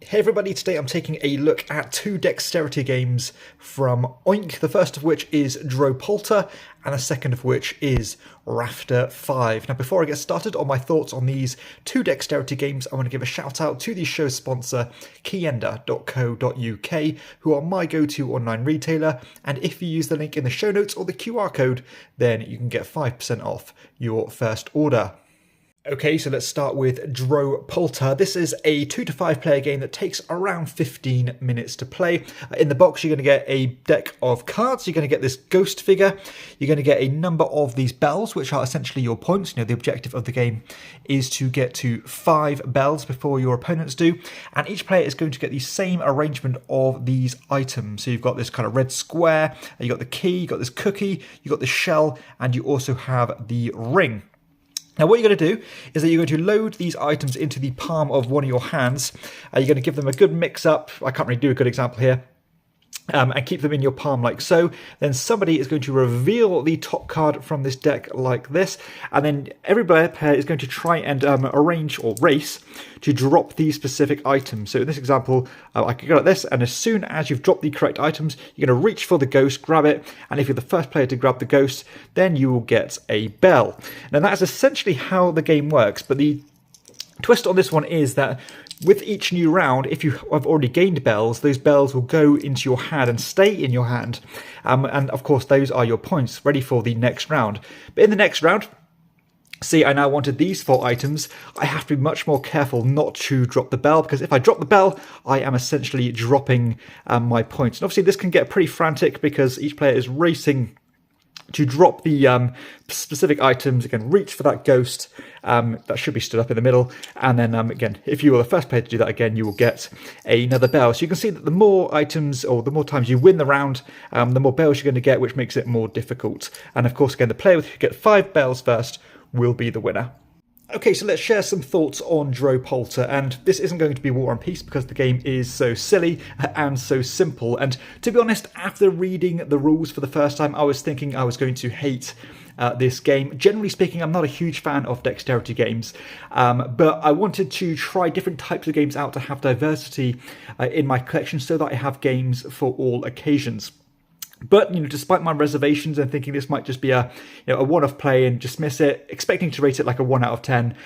Hey everybody, today I'm taking a look at two dexterity games from Oink, the first of which is DroPolter and the second of which is Rafter 5. Now before I get started on my thoughts on these two dexterity games, I want to give a shout out to the show's sponsor KIENDA.co.uk, who are my go-to online retailer, and if you use the link in the show notes or the QR code, then you can get 5% off your first order. Okay, so let's start with DroPolter. This is a 2 to 5 player game that takes around 15 minutes to play. In the box, you're going to get a deck of cards. You're going to get this ghost figure. You're going to get a number of these bells, which are essentially your points. You know, the objective of the game is to get to 5 bells before your opponents do. And each player is going to get the same arrangement of these items. So you've got this kind of red square, you've got the key, you've got this cookie, you've got the shell, and you also have the ring. Now what you're going to do is that you're going to load these items into the palm of one of your hands. You're going to give them a good mix up. I can't really do a good example here. And keep them in your palm like so. Then somebody is going to reveal the top card from this deck like this. And then every player is going to try and arrange or race to drop these specific items. So in this example, I could go like this. And as soon as you've dropped the correct items, you're going to reach for the ghost, grab it. And if you're the first player to grab the ghost, then you will get a bell. Now that's essentially how the game works. But the twist on this one is that with each new round, if you have already gained bells, those bells will go into your hand and stay in your hand. And of course, those are your points ready for the next round. But in the next round, see, I now wanted these 4 items. I have to be much more careful not to drop the bell, because if I drop the bell, I am essentially dropping my points. And obviously, this can get pretty frantic because each player is racing to drop the specific items. Again, reach for that ghost that should be stood up in the middle, and then again, if you were the first player to do that again, you will get another bell. So you can see that the more items or the more times you win the round, the more bells you're going to get, which makes it more difficult. And of course, again, the player who gets 5 bells first will be the winner. Okay, so let's share some thoughts on DroPolter, and this isn't going to be War and Peace because the game is so silly and so simple. And to be honest, after reading the rules for the first time, I was thinking I was going to hate this game. Generally speaking, I'm not a huge fan of dexterity games, but I wanted to try different types of games out to have diversity in my collection so that I have games for all occasions. But, you know, despite my reservations and thinking this might just be a one-off play and dismiss it, expecting to rate it like a 1 out of 10,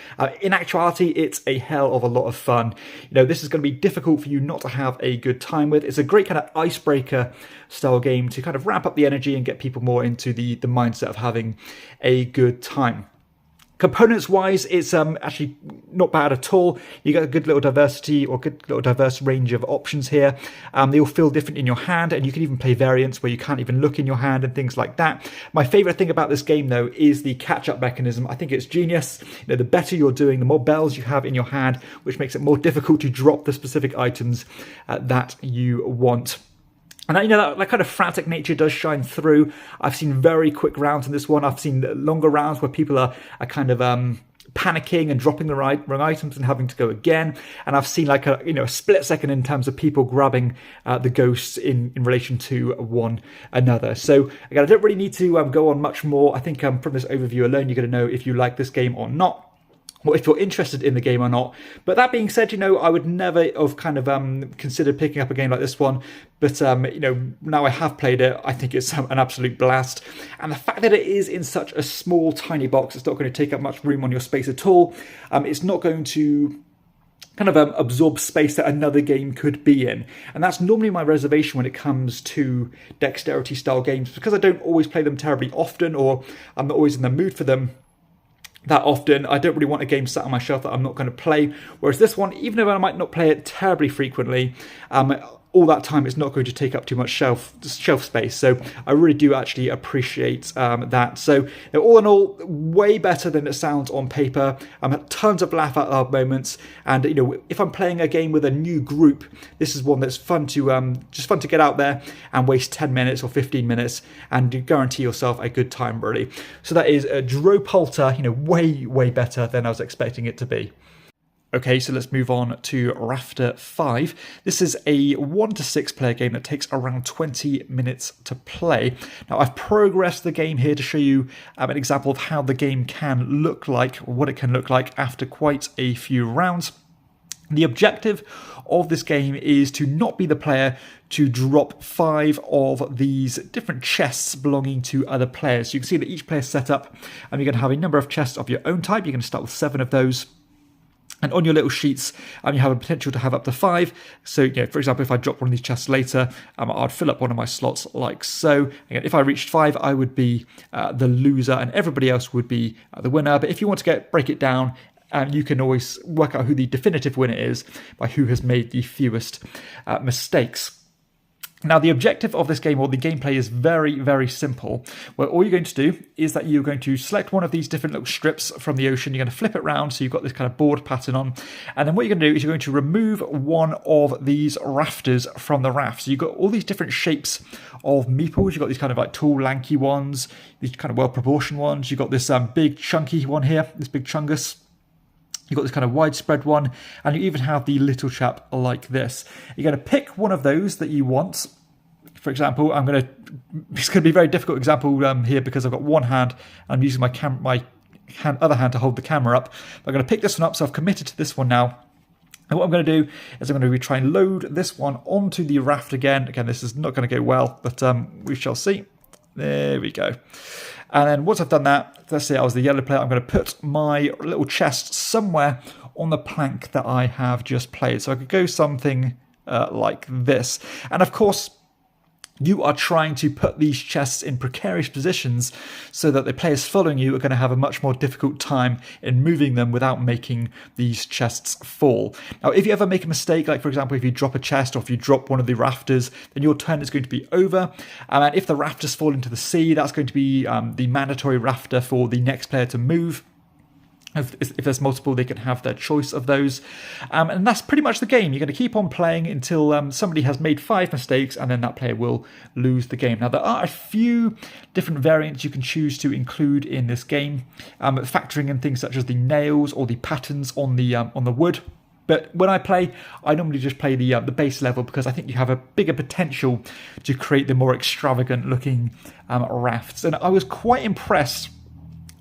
in actuality, it's a hell of a lot of fun. You know, this is going to be difficult for you not to have a good time with. It's a great kind of icebreaker style game to kind of ramp up the energy and get people more into the mindset of having a good time. Components wise, it's actually not bad at all. You got a good little diversity or good little diverse range of options here. They all feel different in your hand, and you can even play variants where you can't even look in your hand and things like that. My favorite thing about this game though is the catch-up mechanism. I think it's genius. You know, the better you're doing, the more bells you have in your hand, which makes it more difficult to drop the specific items that you want. And you know, that kind of frantic nature does shine through. I've seen very quick rounds in this one. I've seen longer rounds where people are kind of panicking and dropping the wrong items and having to go again. And I've seen like a split second in terms of people grabbing the ghosts in relation to one another. So again, I don't really need to go on much more. I think from this overview alone, you're going to know if you like this game or not, or if you're interested in the game or not. But that being said, you know, I would never have kind of considered picking up a game like this one. But, you know, now I have played it, I think it's an absolute blast. And the fact that it is in such a small, tiny box, it's not going to take up much room on your space at all. It's not going to kind of absorb space that another game could be in. And that's normally my reservation when it comes to dexterity style games, because I don't always play them terribly often, or I'm not always in the mood for them that often. I don't really want a game sat on my shelf that I'm not going to play. Whereas this one, even though I might not play it terribly frequently, all that time it's not going to take up too much shelf space. So I really do actually appreciate that. So you know, all in all, way better than it sounds on paper. Tons of laugh out loud moments. And you know, if I'm playing a game with a new group, this is one that's fun to just fun to get out there and waste 10 minutes or 15 minutes and guarantee yourself a good time, really. So that is a DroPolter, you know, way better than I was expecting it to be. Okay, so let's move on to Rafter 5. This is a 1 to 6 player game that takes around 20 minutes to play. Now, I've progressed the game here to show you an example of how the game can look like, or what it can look like after quite a few rounds. The objective of this game is to not be the player to drop 5 of these different chests belonging to other players. So you can see that each player is set up, and you're going to have a number of chests of your own type. You're going to start with 7 of those. And on your little sheets, you have a potential to have up to 5. So, for example, if I drop one of these chests later, I'd fill up one of my slots like so. Again, if I reached 5, I would be the loser, and everybody else would be the winner. But if you want to break it down, you can always work out who the definitive winner is by who has made the fewest mistakes. Now, the objective of this game, or the gameplay, is very, very simple. Where all you're going to do is that you're going to select one of these different little strips from the ocean. You're going to flip it around so you've got this kind of board pattern on. And then what you're going to do is you're going to remove one of these rafters from the raft. So you've got all these different shapes of meeples. You've got these kind of like tall, lanky ones, these kind of well-proportioned ones. You've got this big, chunky one here, this big chungus. You've got this kind of widespread one, and you even have the little chap like this. You're going to pick one of those that you want. For example, it's going to be a very difficult example here because I've got one hand, and I'm using my other hand to hold the camera up. But I'm going to pick this one up, so I've committed to this one now. And what I'm going to do is I'm going to try and load this one onto the raft again. Again, this is not going to go well, but we shall see. There we go. And then once I've done that, let's say I was the yellow player, I'm going to put my little chest somewhere on the plank that I have just played. So I could go something like this. And of course, you are trying to put these chests in precarious positions so that the players following you are going to have a much more difficult time in moving them without making these chests fall. Now, if you ever make a mistake, like for example, if you drop a chest or if you drop one of the rafters, then your turn is going to be over. And if the rafters fall into the sea, that's going to be the mandatory rafter for the next player to move. If there's multiple, they can have their choice of those. And that's pretty much the game. You're going to keep on playing until somebody has made 5 mistakes, and then that player will lose the game. Now, there are a few different variants you can choose to include in this game, factoring in things such as the nails or the patterns on the wood. But when I play, I normally just play the base level because I think you have a bigger potential to create the more extravagant looking rafts. And I was quite impressed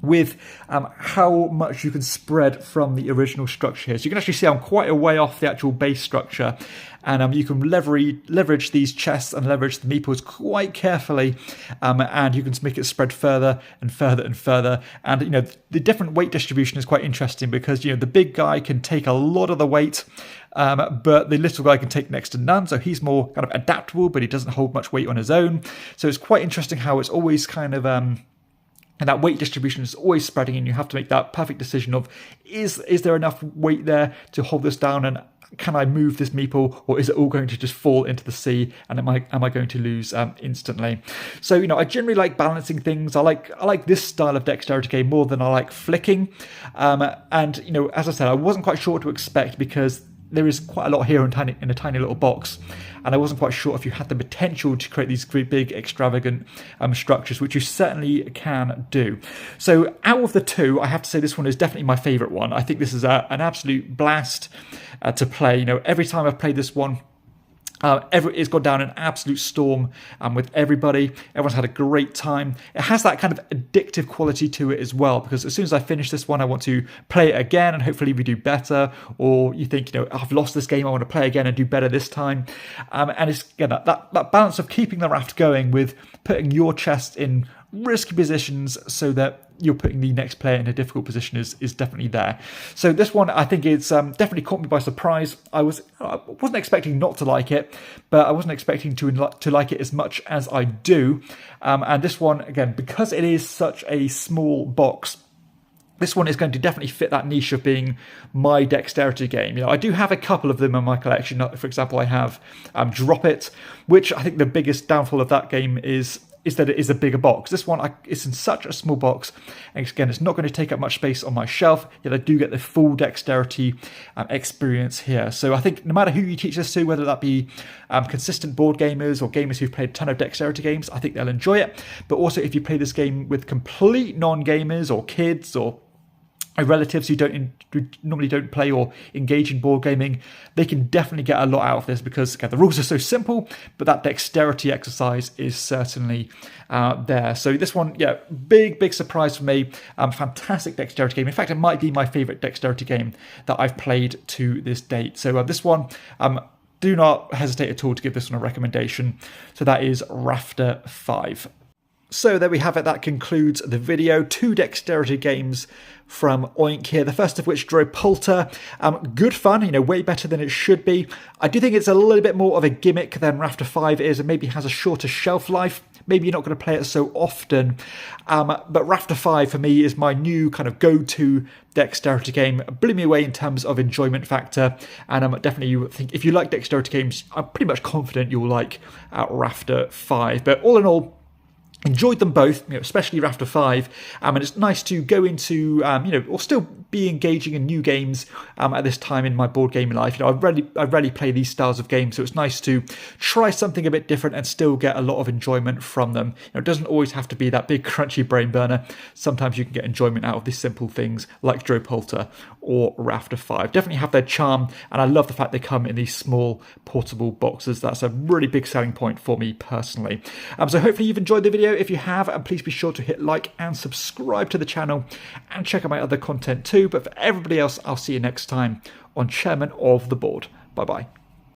with how much you can spread from the original structure here. So you can actually see I'm quite a way off the actual base structure, and you can leverage these chests and leverage the meeples quite carefully, and you can make it spread further and further and further. And the different weight distribution is quite interesting because the big guy can take a lot of the weight, but the little guy can take next to none, so he's more kind of adaptable, but he doesn't hold much weight on his own. So it's quite interesting how it's always kind of and that weight distribution is always spreading, and you have to make that perfect decision of, is there enough weight there to hold this down, and can I move this meeple, or is it all going to just fall into the sea, and am I going to lose instantly? So, I generally like balancing things. I like this style of dexterity game more than I like flicking. And, as I said, I wasn't quite sure what to expect because there is quite a lot here in a tiny little box, and I wasn't quite sure if you had the potential to create these big, extravagant structures, which you certainly can do. So out of the two, I have to say this one is definitely my favourite one. I think this is an absolute blast to play. Every time I've played this one, it's gone down an absolute storm with everybody. Everyone's had a great time. It has that kind of addictive quality to it as well, because as soon as I finish this one, I want to play it again and hopefully we do better. Or you think, I've lost this game, I want to play again and do better this time. And it's that balance of keeping the raft going with putting your chest in risky positions so that you're putting the next player in a difficult position is definitely there. So this one, I think it's definitely caught me by surprise. I wasn't expecting not to like it, but I wasn't expecting to like it as much as I do. And this one, again, because it is such a small box, this one is going to definitely fit that niche of being my dexterity game. I do have a couple of them in my collection. For example, I have Drop It, which I think the biggest downfall of that game is that it is a bigger box. This one is in such a small box, and again, it's not going to take up much space on my shelf, yet I do get the full dexterity experience here. So I think no matter who you teach this to, whether that be consistent board gamers or gamers who've played a ton of dexterity games, I think they'll enjoy it. But also if you play this game with complete non-gamers or kids or relatives who normally don't play or engage in board gaming, they can definitely get a lot out of this because the rules are so simple, but that dexterity exercise is certainly there. So this one, big surprise for me. Fantastic dexterity game. In fact, it might be my favorite dexterity game that I've played to this date. So this one, do not hesitate at all to give this one a recommendation. So that is Rafter 5. So there we have it, that concludes the video. 2 dexterity games from Oink here, the first of which, DroPolter. Good fun, way better than it should be. I do think it's a little bit more of a gimmick than Rafter 5 is, and maybe has a shorter shelf life. Maybe you're not going to play it so often, but Rafter 5 for me is my new kind of go-to dexterity game. It blew me away in terms of enjoyment factor, and definitely think if you like dexterity games, I'm pretty much confident you'll like Rafter 5. But all in all, enjoyed them both, especially Rafter 5, and it's nice to go into, or still be engaging in new games at this time in my board gaming life. I rarely play these styles of games, so it's nice to try something a bit different and still get a lot of enjoyment from them. It doesn't always have to be that big crunchy brain burner. Sometimes you can get enjoyment out of these simple things like DroPolter or Rafter 5. Definitely have their charm, and I love the fact they come in these small portable boxes. That's a really big selling point for me personally. So hopefully you've enjoyed the video. If you have, and please be sure to hit like and subscribe to the channel and check out my other content too. But for everybody else, I'll see you next time on Chairman of the Board. Bye bye.